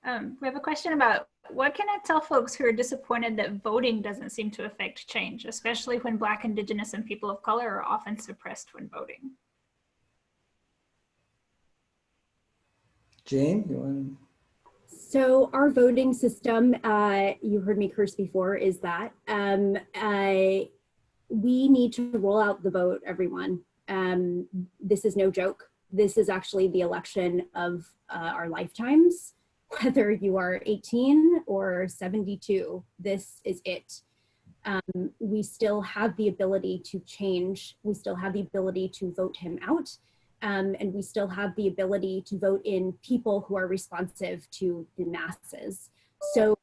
We have a question about what can I tell folks who are disappointed that voting doesn't seem to affect change, especially when Black, Indigenous, and people of color are often suppressed when voting? Jane, you want? So our voting system, you heard me curse before, is that we need to roll out the vote, everyone. This is no joke. This is actually the election of our lifetimes. Whether you are 18 or 72, this is it. We still have the ability to change. We still have the ability to vote him out. And we still have the ability to vote in people who are responsive to the masses. So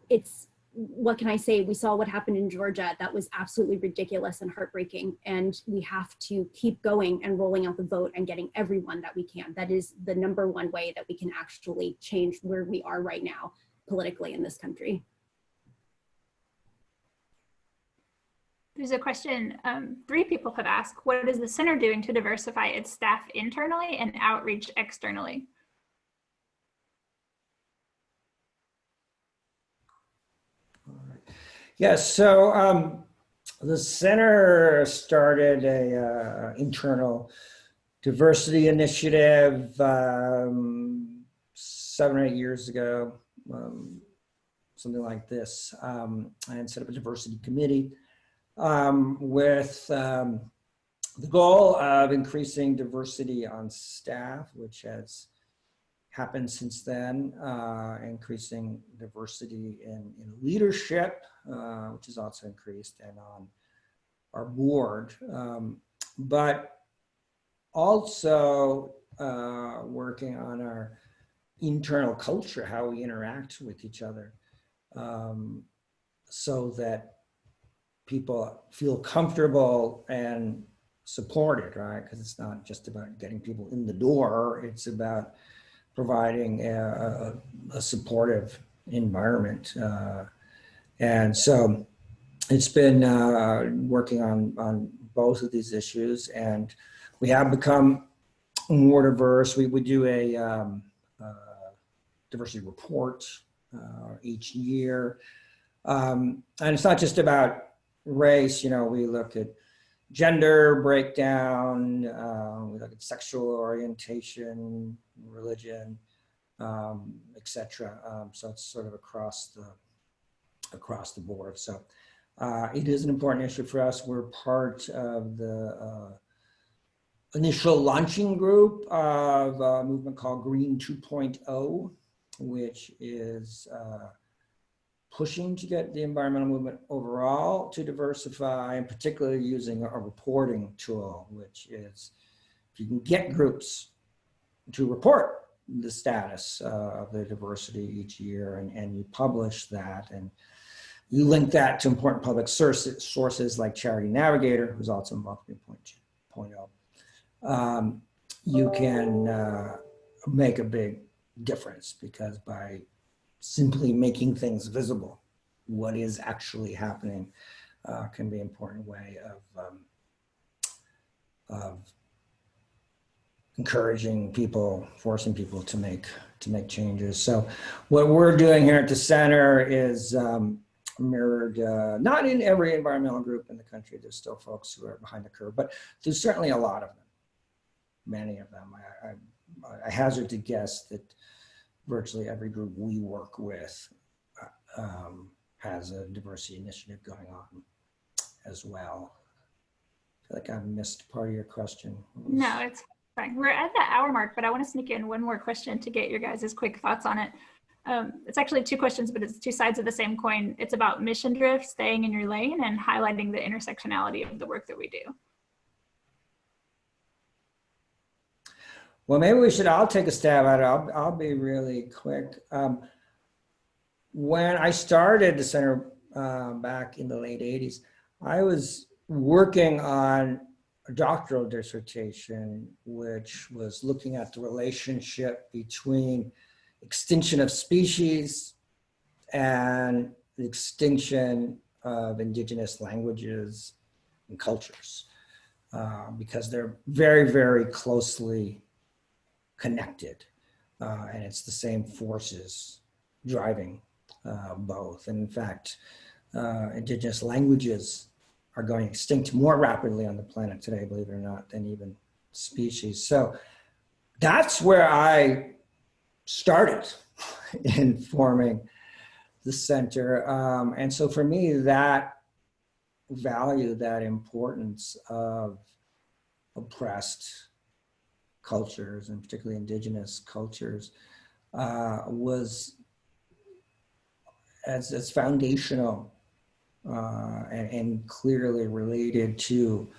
it's, what can I say? We saw what happened in Georgia. That was absolutely ridiculous and heartbreaking. And we have to keep going and rolling out the vote and getting everyone that we can. That is the #1 way that we can actually change where we are right now politically in this country. There's a question 3 people have asked, what is the center doing to diversify its staff internally and outreach externally? Yes, so the center started a internal diversity initiative 7 or 8 years ago, something like this, and set up a diversity committee with the goal of increasing diversity on staff, which has happened since then, increasing diversity in leadership, which has also increased, and on our board, but also working on our internal culture, how we interact with each other, so that people feel comfortable and supported, right? Because it's not just about getting people in the door, it's about providing a supportive environment. And so it's been working on both of these issues, and we have become more diverse. We do a diversity report each year. And it's not just about race, we look at gender breakdown, we look at sexual orientation, religion, etc. So it's sort of across the board. So it is an important issue for us. We're part of the initial launching group of a movement called Green 2.0, which is pushing to get the environmental movement overall to diversify, and particularly using a reporting tool, which is if you can get groups to report the status of their diversity each year, and you publish that, and you link that to important public sources like Charity Navigator, who's also involved in 2.0, you can make a big difference, because by simply making things visible, what is actually happening can be an important way of encouraging people, forcing people to make changes. So what we're doing here at the center is mirrored, not in every environmental group in the country. There's still folks who are behind the curve, but there's certainly a lot of them, many of them. I hazard to guess that virtually every group we work with has a diversity initiative going on as well. I feel like I've missed part of your question. No, it's fine. We're at the hour mark, but I want to sneak in one more question to get your guys' quick thoughts on it. It's actually 2 questions, but it's 2 sides of the same coin. It's about mission drift, staying in your lane, and highlighting the intersectionality of the work that we do. Well, maybe I'll take a stab at it. I'll be really quick. When I started the center back in the late 80s, I was working on a doctoral dissertation, which was looking at the relationship between extinction of species and the extinction of indigenous languages and cultures, because they're very, very closely connected. and it's the same forces driving both. And in fact, indigenous languages are going extinct more rapidly on the planet today, believe it or not, than even species. So that's where I started in forming the center. And so for me, that value, that importance of oppressed cultures, and particularly indigenous cultures, was as foundational and clearly related to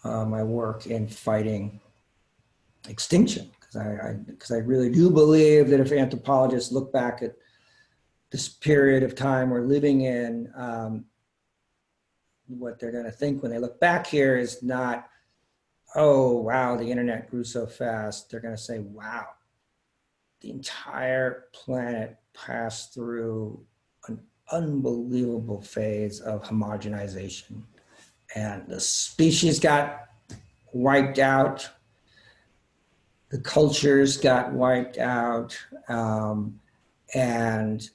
my work in fighting extinction. Because I really do believe that if anthropologists look back at this period of time we're living in, what they're going to think when they look back here is not, oh, wow, the internet grew so fast. They're going to say, wow, the entire planet passed through an unbelievable phase of homogenization. And the species got wiped out. The cultures got wiped out. And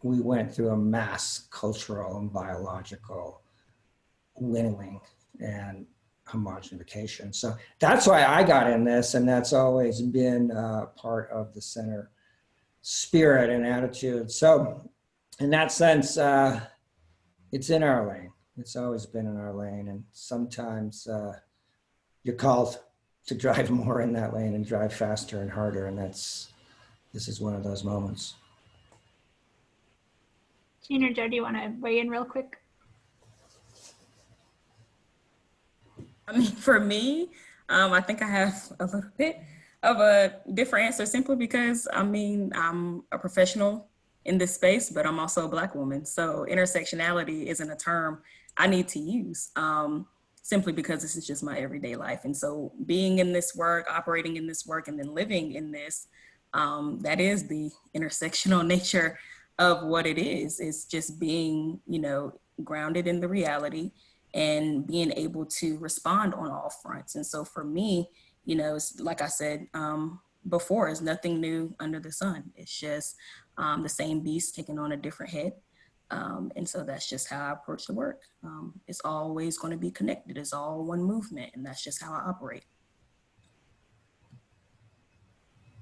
we went through a mass cultural and biological winnowing and homogenification. So that's why I got in this, and that's always been part of the center spirit and attitude. So in that sense, it's in our lane. It's always been in our lane, and sometimes you're called to drive more in that lane and drive faster and harder, and this is one of those moments. Jean or Joe, do you want to weigh in real quick? I mean, for me, I think I have a little bit of a different answer simply because, I mean, I'm a professional in this space, but I'm also a Black woman. So intersectionality isn't a term I need to use simply because this is just my everyday life. And so being in this work, operating in this work, and then living in this, that is the intersectional nature of what it is. It's just being, you know, grounded in the reality and being able to respond on all fronts. And so for me, you know, it's like I said before, it's nothing new under the sun. It's just the same beast taking on a different head. And so that's just how I approach the work. It's always going to be connected. It's all one movement, and that's just how I operate.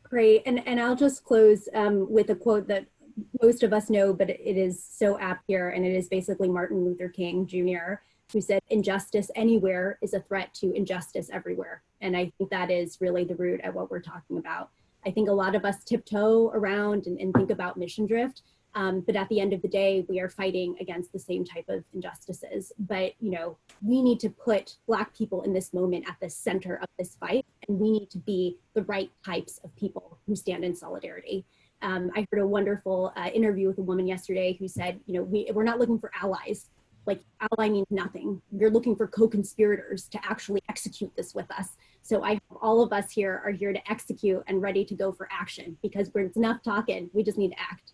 Great, and I'll just close with a quote that most of us know, but it is so apt here, and it is basically Martin Luther King Jr., who said, injustice anywhere is a threat to injustice everywhere. And I think that is really the root at what we're talking about. I think a lot of us tiptoe around and think about mission drift, but at the end of the day, we are fighting against the same type of injustices. But, you know, we need to put Black people in this moment at the center of this fight, and we need to be the right types of people who stand in solidarity. I heard a wonderful interview with a woman yesterday who said, you know, we're not looking for allies. Like, ally means nothing. You're looking for co-conspirators to actually execute this with us. So I hope all of us here are here to execute and ready to go for action, because it's enough talking. We just need to act.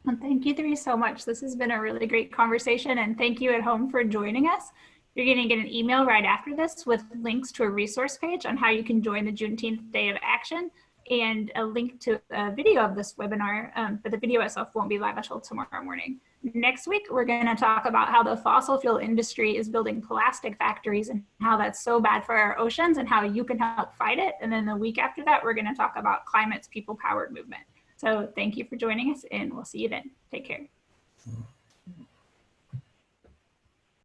Well, thank you three so much. This has been a really great conversation, and thank you at home for joining us. You're going to get an email right after this with links to a resource page on how you can join the Juneteenth Day of Action, and a link to a video of this webinar, but the video itself won't be live until tomorrow morning. Next week, we're going to talk about how the fossil fuel industry is building plastic factories and how that's so bad for our oceans and how you can help fight it. And then the week after that, we're going to talk about climate's people-powered movement. So thank you for joining us, and we'll see you then. Take care.